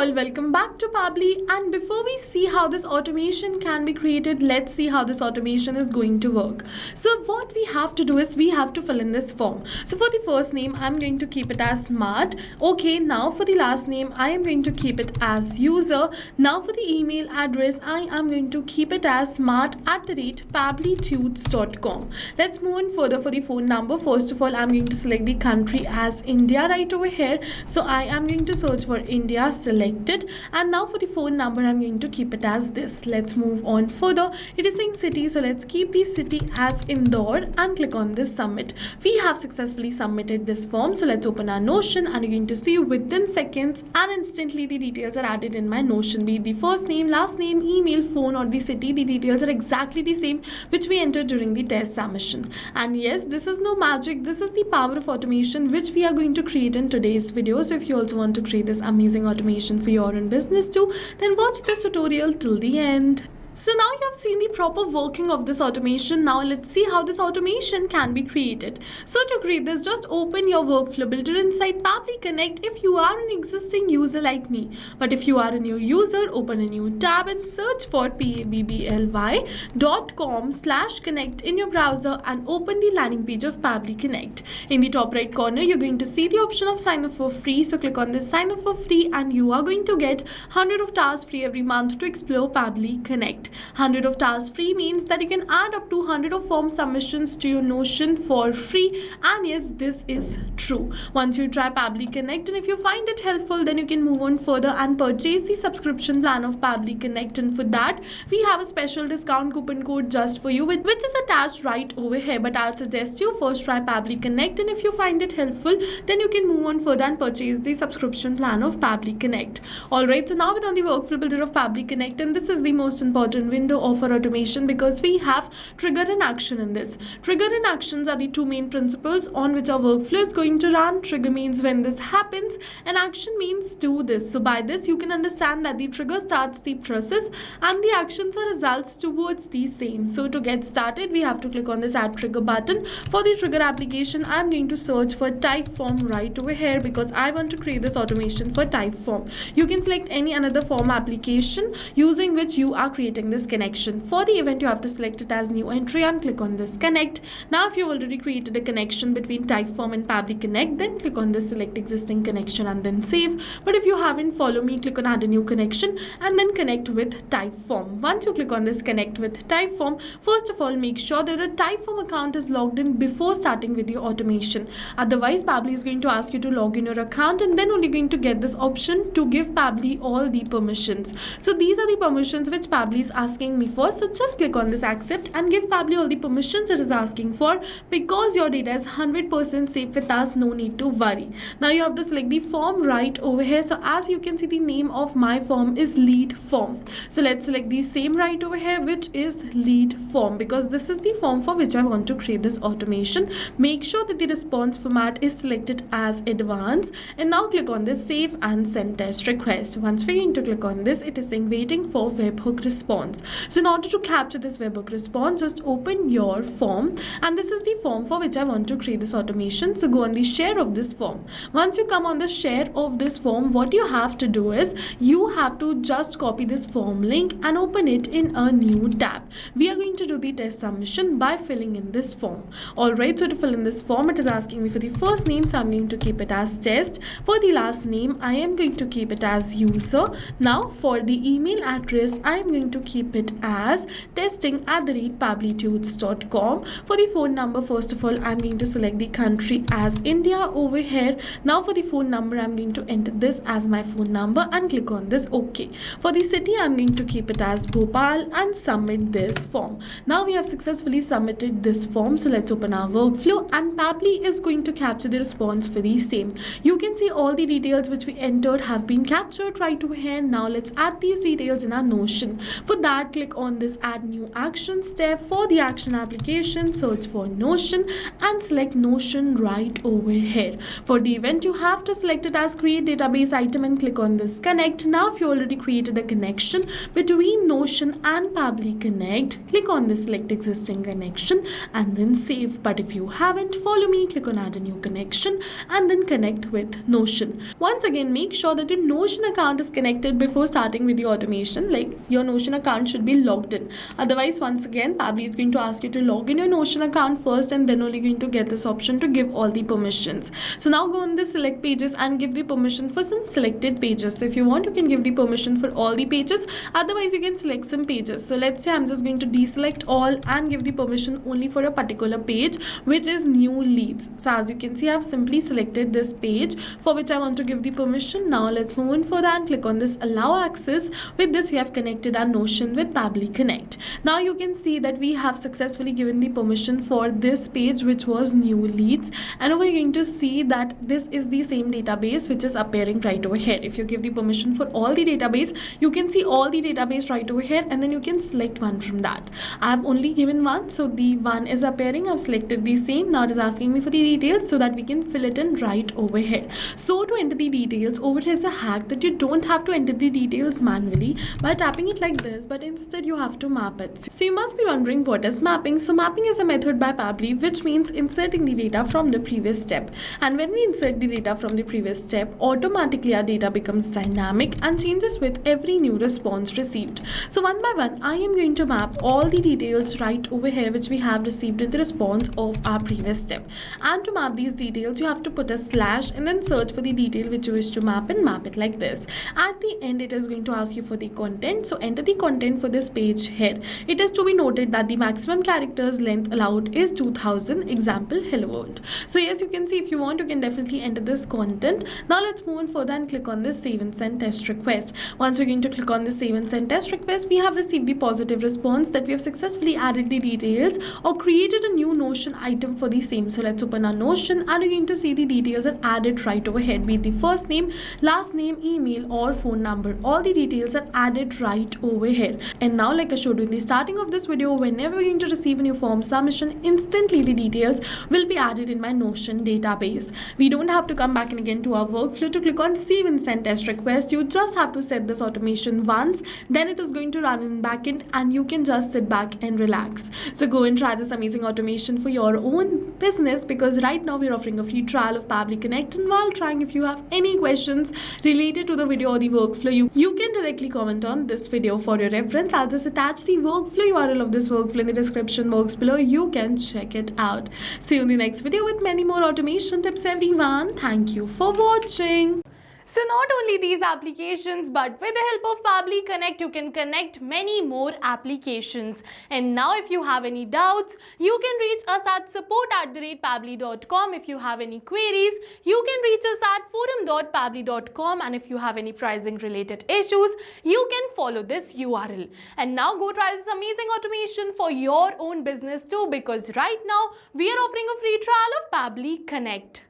all, welcome back to Pabbly. And before we see how this automation can be created, let's see how this automation is going to work. So what we have to do is we have to fill in this form. So for the first name, I'm going to keep it as smart. Okay, now for the last name, I am going to keep it as user. Now for the email address, I am going to keep it as smart@pabblytudes.com. Let's move on further for the phone number. First of all, I'm going to select the country as India right over here. So I am going to search for India, selected, and now for the phone number I'm going to keep it as this. Let's move on further. It is saying city, so let's keep the city as Indore and click on this submit. We have successfully submitted this form, so let's open our Notion and you're going to see within seconds and instantly the details are added in my Notion. Be it the first name, last name, email, phone or the city, the details are exactly the same which we entered during the test submission. And yes, this is no magic, this is the power of automation which we are going to create in today's video. So if you also want to create this amazing automation for your own business too, then watch this tutorial till the end. So now you have seen the proper working of this automation. Now let's see how this automation can be created. So to create this, just open your workflow builder inside Pabbly Connect if you are an existing user like me. But if you are a new user, open a new tab and search for pabbly.com/connect in your browser and open the landing page of Pabbly Connect. In the top right corner, you're going to see the option of sign up for free. So click on this sign up for free and you are going to get 100 of tasks free every month to explore Pabbly Connect. 100 of tasks free means that you can add up to 100 of form submissions to your Notion for free, and yes, this is true. Once you try Pabbly Connect and if you find it helpful, then you can move on further and purchase the subscription plan of Pabbly Connect, and for that we have a special discount coupon code just for you which is attached right over here. But I'll suggest you first try Pabbly Connect, and if you find it helpful, then you can move on further and purchase the subscription plan of Pabbly Connect. Alright, so now we're on the workflow builder of Pabbly Connect, and this is the most important window of our automation because we have trigger and action in this. Trigger and actions are the two main principles on which our workflow is going to run. Trigger means when this happens and action means do this. So by this you can understand that the trigger starts the process and the actions are results towards the same. So to get started, we have to click on this add trigger button. For the trigger application, I'm going to search for Typeform right over here because I want to create this automation for Typeform. You can select any another form application using which you are creating this connection. For the event, you have to select it as new entry and click on this connect. Now if you've already created a connection between Typeform and Pabbly Connect, then click on this select existing connection and then save. But if you haven't, follow me, click on add a new connection and then connect with Typeform. Once you click on this connect with Typeform, first of all make sure that a Typeform account is logged in before starting with your automation. Otherwise Pabbly is going to ask you to log in your account and then only going to get this option to give Pabbly all the permissions. So these are the permissions which Pabbly is asking me for. So just click on this accept and give Pabbly all the permissions it is asking for because your data is 100% safe with us, no need to worry. Now you have to select the form right over here. So as you can see, the name of my form is lead form. So let's select the same right over here which is lead form because this is the form for which I want to create this automation. Make sure that the response format is selected as advanced and now click on this save and send test request. Once we're going to click on this, it is saying waiting for webhook response. So in order to capture this webhook response, just open your form and this is the form for which I want to create this automation. So go on the share of this form. Once you come on the share of this form, what you have to do is you have to just copy this form link and open it in a new tab. We are going to do the test submission by filling in this form. Alright, so to fill in this form, it is asking me for the first name, so I'm going to keep it as test. For the last name, I am going to keep it as user. Now for the email address, I am going to keep it as testing@pabblytudes.com. For the phone number, first of all, I'm going to select the country as India over here. Now for the phone number, I'm going to enter this as my phone number and click on this OK. For the city, I'm going to keep it as Bhopal and submit this form. Now we have successfully submitted this form. So let's open our workflow and Pabbly is going to capture the response for the same. You can see all the details which we entered have been captured right over here. Now let's add these details in our Notion. For that, click on this add new actions tab. For the action application, search for Notion and select Notion right over here. For the event, you have to select it as create database item and click on this connect. Now if you already created a connection between Notion and Pabbly Connect, click on this select existing connection and then save. But if you haven't, follow me, click on add a new connection and then connect with Notion. Once again, make sure that your Notion account is connected before starting with the automation. Like, your Notion account should be logged in. Otherwise, once again, Pabbly is going to ask you to log in your Notion account first and then only going to get this option to give all the permissions. So now go on the select pages and give the permission for some selected pages. So if you want, you can give the permission for all the pages. Otherwise, you can select some pages. So let's say I'm just going to deselect all and give the permission only for a particular page, which is new leads. So as you can see, I've simply selected this page for which I want to give the permission. Now let's move on further and click on this allow access. With this, we have connected our Notion with Pabbly Connect. Now you can see that we have successfully given the permission for this page, which was new leads, and we're going to see that this is the same database which is appearing right over here. If you give the permission for all the database, you can see all the database right over here, and then you can select one from that. I have only given one, so the one is appearing. I've selected the same. Now it is asking me for the details so that we can fill it in right over here. So to enter the details, over here is a hack that you don't have to enter the details manually by tapping it like this, but instead you have to map it. So you must be wondering what is mapping. So mapping is a method by Pabbly which means inserting the data from the previous step. And when we insert the data from the previous step, automatically our data becomes dynamic and changes with every new response received. So one by one, I am going to map all the details right over here which we have received in the response of our previous step. And to map these details, you have to put a slash and then search for the detail which you wish to map and map it like this. At the end, it is going to ask you for the content. So enter the content for this page here. It is to be noted that the maximum characters length allowed is 2000. Example, hello world. So yes, you can see if you want, you can definitely enter this content. Now let's move on further and click on this save and send test request. Once we're going to click on the save and send test request, we have received the positive response that we have successfully added the details or created a new Notion item for the same. So let's open our Notion and we're going to see the details are added right over here, be it the first name, last name, email or phone number. All the details are added right over here. And now, like I showed you in the starting of this video, whenever we're going to receive a new form submission, instantly the details will be added in my Notion database. We don't have to come back and again to our workflow to click on save and send test request. You just have to set this automation once, then it is going to run in backend and you can just sit back and relax. So go and try this amazing automation for your own business, because right now we're offering a free trial of Pabbly Connect, and while trying, if you have any questions related to the video or the workflow, you can directly comment on this video. For your reference, I'll just attach the workflow URL of this workflow in the description box below. You can check it out. See you in the next video with many more automation tips, everyone. Thank you for watching. So not only these applications, but with the help of Pabbly Connect, you can connect many more applications. And now if you have any doubts, you can reach us at support@pabbly.com. If you have any queries, you can reach us at forum.pabbly.com. And if you have any pricing related issues, you can follow this URL. And now go try this amazing automation for your own business too, because right now we are offering a free trial of Pabbly Connect.